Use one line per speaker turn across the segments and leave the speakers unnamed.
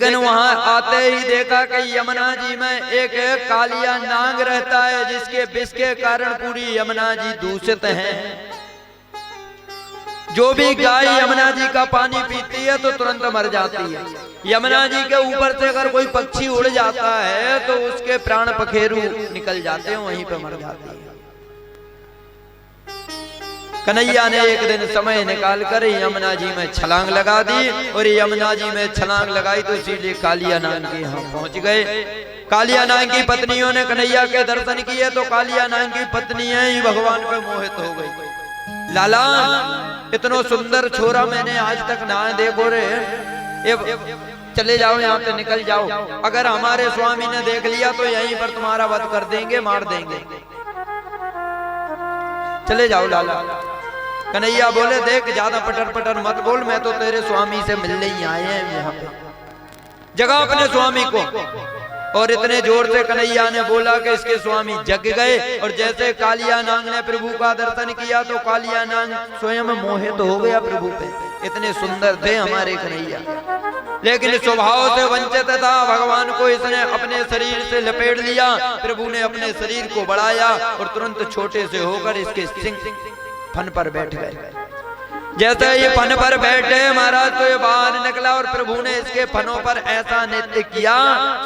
लेकिन वहां आते ही देखा कि यमुना जी में एक कालिया नाग रहता है, जिसके विष के कारण पूरी यमुना जी दूषित है। जो भी गाय यमुना जी का पानी पीती है तो तुरंत मर जाती है। यमुना जी के ऊपर से अगर कोई पक्षी उड़ जाता है तो उसके प्राण पखेरु निकल जाते हैं, वहीं पे मर जाती है। कन्हैया ने एक दिन समय निकालकर यमुना जी में छलांग लगा दी, और यमुना जी में छलांग लगाई तो सीधे कालिया नाग के यहाँ पहुंच गए। कालिया नाग की पत्नियों ने कन्हैया के दर्शन किए तो कालिया नाग की पत्नियां ही भगवान पे मोहित हो गई। लाला, इतना सुंदर छोरा मैंने आज तक ना देखो रे, चले जाओ यहाँ से, निकल जाओ। अगर हमारे स्वामी ने देख लिया तो यहीं पर तुम्हारा वध कर देंगे, मार देंगे, चले जाओ लाला। कन्हैया बोले, देख ज्यादा पटर पटर मत बोल, मैं तो तेरे स्वामी से मिलने ही आए हैं यहाँ पे, जगह अपने स्वामी को। और इतने जोर से कन्हैया ने बोला कि इसके स्वामी जग गए। और जैसे कालिया नाग ने प्रभु का दर्शन किया तो कालिया नाग स्वयं मोहित हो गया प्रभु पे। इतने सुंदर थे हमारे कन्हैया, लेकिन स्वभाव से वंचित था। भगवान को इसने अपने शरीर से लपेट लिया। प्रभु ने अपने शरीर को बढ़ाया और तुरंत छोटे से होकर इसके सिंह फन पर बैठ गए। जैसे ये फन पर बैठे महाराज तो ये बाहर निकला और प्रभु ने इसके फनों पर ऐसा नृत्य किया।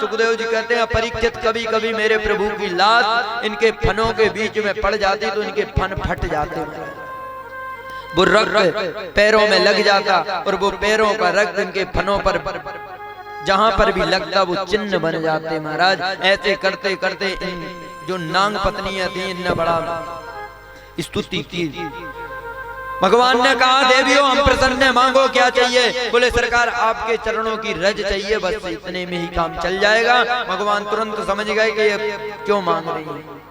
सुखदेव जी कहते हैं, परीक्षित कभी कभी मेरे प्रभु की लात इनके फनों के बीच में पड़ जाती तो इनके फन फट जाते, वो रक्त पैरों में लग जाता और वो पैरों का रक्त इनके फनों पर जहां पर भी लगता वो चिन्ह बन जाते। महाराज ऐसे करते करते इन जो नाग पत्नियां थी इनने बड़ा स्तुति की। भगवान ने कहा, देवियों हम प्रसन्न हैं, मांगो क्या चाहिए। बोले, सरकार आपके चरणों की रज चाहिए, बस इतने में ही काम चल जाएगा। भगवान तुरंत समझ गए कि ये क्यों मांग रही है।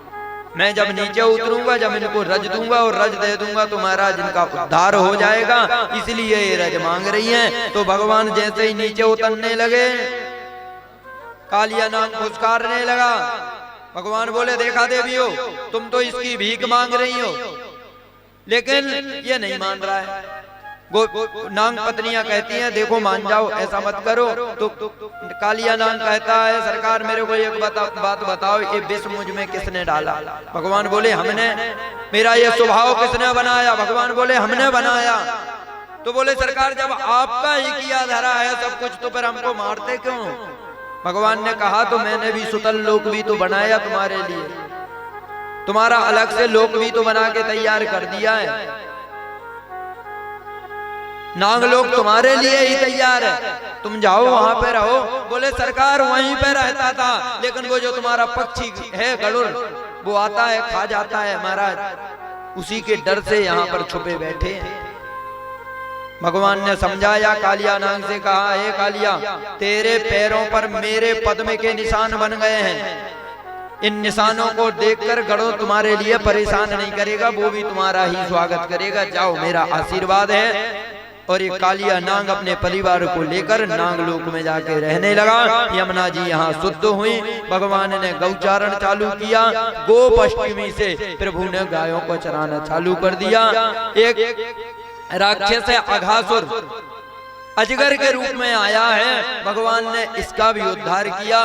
मैं जब नीचे उतरूंगा, जब इनको रज दूंगा और रज दे दूंगा तो महाराज इनका उद्धार हो जाएगा, इसलिए ये रज मांग रही हैं। तो भगवान जैसे ही नीचे उतरने लगे, कालिया नाग फुसकारने लगा। भगवान बोले, देखा देवियों, तुम तो इसकी भीख मांग रही हो, लेकिन ये नहीं मान रहा है। नाग पत्नियां कहती हैं, देखो मान जाओ, ऐसा मत करो। तो कालिया नाग कहता है, सरकार मेरे को एक बात बताओ, ये विष मुझ में किसने डाला। भगवान बोले, हमने। मेरा ये स्वभाव किसने बनाया। भगवान बोले, हमने बनाया। तो बोले, सरकार जब आपका ही किया धरा है सब कुछ तो फिर हमको मारते क्यों। भगवान ने कहा, तो मैंने भी सुतल लोक भी तो बनाया तुम्हारे लिए, तुम्हारा अलग से लोक भी तो बना के तैयार कर दिया है। नाग लोग तुम्हारे लिए ही तैयार है, तुम जाओ वहां पे रहो। बोले, सरकार वहीं पे रहता था, लेकिन वो जो तुम्हारा पक्षी है गरुड़, वो आता है खा जाता है महाराज, उसी के डर से यहाँ पर छुपे बैठे हैं। भगवान ने समझाया, कालिया नाग से कहा, हे कालिया, तेरे पैरों पर मेरे पद्म के निशान बन गए हैं। इन निशानों को देखकर गरुड़ तुम्हारे लिए परेशान नहीं करेगा, वो भी तुम्हारा ही स्वागत करेगा। जाओ, मेरा आशीर्वाद है। और ये कालिया नाग अपने परिवार को लेकर नागलोक में जाके रहने लगा। यमुना जी यहाँ शुद्ध हुई। भगवान ने गौचारण चालू किया। गोपाष्टमी से प्रभु ने गायों को चराना चालू कर दिया। एक राक्षस है अघासुर, अजगर के रूप में आया है। भगवान ने इसका भी उद्धार किया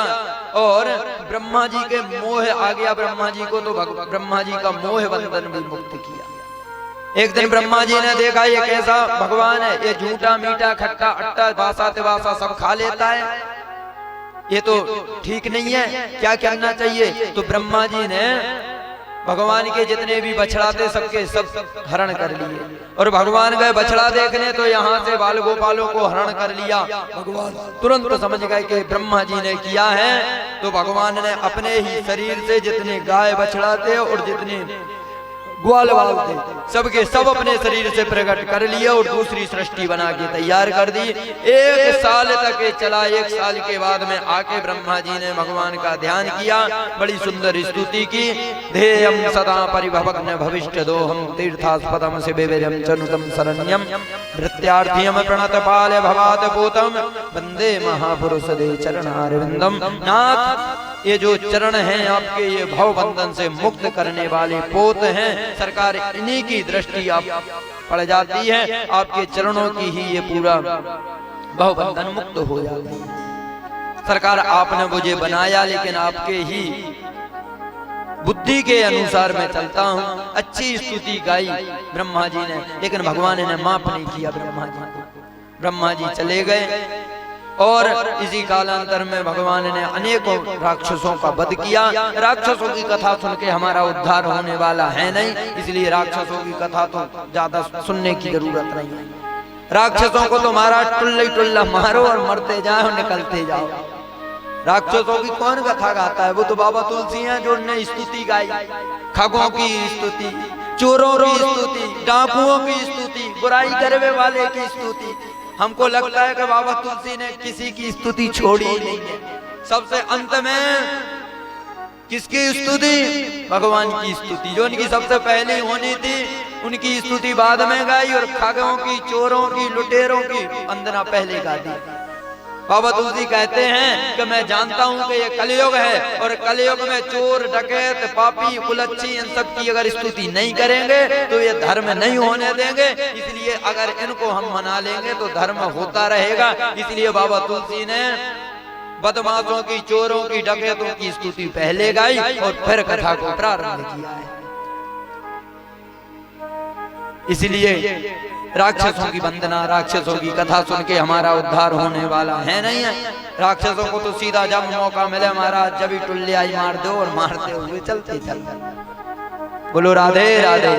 और ब्रह्मा जी के मोह आ गया ब्रह्मा जी को, तो ब्रह्मा जी का मोह बंधन भी मुक्त किया। एक दिन ब्रह्मा जी ने देखा, ये कैसा भगवान है, ये झूठा मीठा खट्टा अट्टा बासा तिबासा सब खा लेता है, ये तो ठीक नहीं है, क्या करना चाहिए। तो ब्रह्मा जी ने भगवान के जितने भी बछड़ा थे सबके सब हरण कर लिए। और भगवान गए बछड़ा देखने तो यहाँ से बाल गोपालों को हरण कर लिया। भगवान तुरंत समझ गए कि ब्रह्मा जी ने किया है। तो भगवान ने अपने ही शरीर से जितने गाय बछड़ा थे और जितने ग्वाल वाल थे सबके सब अपने शरीर से प्रकट कर लिया और दूसरी सृष्टि बना के तैयार कर दी। 1 साल तक चला। 1 साल के बाद में आके ब्रह्मा जी ने भगवान का ध्यान किया, बड़ी सुंदर स्तुति की। ध्येयं सदा परिभवग्न भविष्यदोहं तीर्थास्पदं शिवेरं चनुतं शरण्यं भृत्यार्थियं प्रणतपाल भवात पूतं वंदे महापुरुष दे चरणारविंदम। नाथ, ये जो चरण हैं आपके, ये भव बंधन से मुक्त करने वाले पोत हैं। सरकार इन्हीं की दृष्टि आप पड़ जाती है, आपके चरणों की ही ये पूरा भव बंधन मुक्त हो जाता है। सरकार आपने मुझे बनाया, लेकिन आपके ही बुद्धि के अनुसार मैं चलता हूँ। अच्छी स्तुति गाई ब्रह्मा जी ने, लेकिन भगवान ने माफ नहीं किया ब्रह्मा जी को। ब्रह्मा जी चले गए और इसी कालांतर में भगवान ने अनेकों राक्षसों का वध किया। राक्षसों की कथा सुन के हमारा उद्धार होने वाला है नहीं, इसलिए राक्षसों की कथा तो ज्यादा सुनने की जरूरत नहीं है। राक्षसों को तो मारा टुल्ला मारो और मरते जाओ, निकलते जाओ। राक्षसों की कौन कथा गाता है? वो तो बाबा तुलसी हैं जो ने स्तुति गाई, खगों की स्तुति, चोरों की स्तुति, डाकुओं की स्तुति, बुराई करने वाले की स्तुति। हमको लगता है कि बाबा तुलसी ने किसी की स्तुति छोड़ी नहीं है। सबसे अंत में किसकी स्तुति? भगवान की स्तुति, जो उनकी सबसे पहले होनी थी, उनकी स्तुति बाद में गाई, और खगों की, चोरों की, लुटेरों की वंदना पहले गा दी। बाबा तुलसी कहते हैं कि मैं जानता हूं कि ये कलयुग है, और कलयुग में चोर, डकैत, पापी, कुलच्छी, इन सब की अगर स्तुति नहीं करेंगे तो ये धर्म नहीं होने देंगे। इसलिए अगर इनको हम मना लेंगे तो धर्म होता रहेगा। इसलिए बाबा तुलसी ने बदमाशों की, चोरों की, डकैतों की स्तुति पहले गाई और फिर कथा को प्रारंभ किया है। इसलिए राक्षसों की वंदना, राक्षसों की कथा सुन के हमारा उद्धार होने वाला है नहीं है। राक्षसों को तो सीधा जब मौका मिले महाराज जब ही टुल्लियाई मार दो और मारते हुए चलते चलते। बोलो राधे राधे।